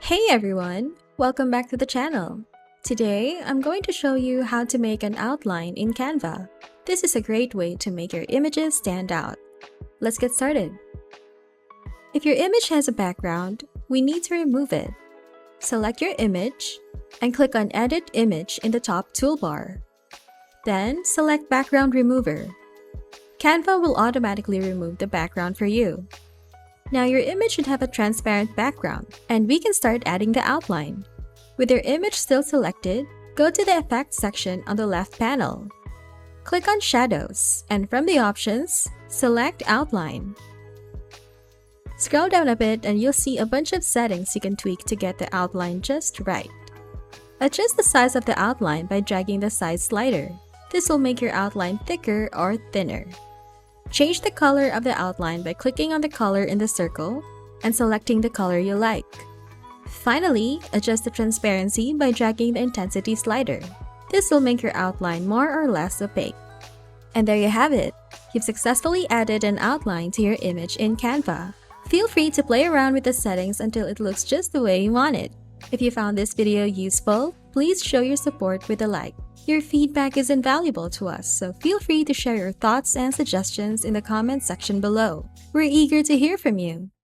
Hey everyone! Welcome back to the channel. Today, I'm going to show you how to make an outline in Canva. This is a great way to make your images stand out. Let's get started. If your image has a background, we need to remove it. Select your image and click on Edit Image in the top toolbar. Then, select Background Remover. Canva will automatically remove the background for you. Now your image should have a transparent background, and we can start adding the outline. With your image still selected, go to the Effects section on the left panel. Click on Shadows, and from the options, select Outline. Scroll down a bit and you'll see a bunch of settings you can tweak to get the outline just right. Adjust the size of the outline by dragging the size slider. This will make your outline thicker or thinner. Change the color of the outline by clicking on the color in the circle and selecting the color you like. Finally, adjust the transparency by dragging the intensity slider. This will make your outline more or less opaque. And there you have it! You've successfully added an outline to your image in Canva. Feel free to play around with the settings until it looks just the way you want it. If you found this video useful, please show your support with a like. Your feedback is invaluable to us, so feel free to share your thoughts and suggestions in the comment section below. We're eager to hear from you.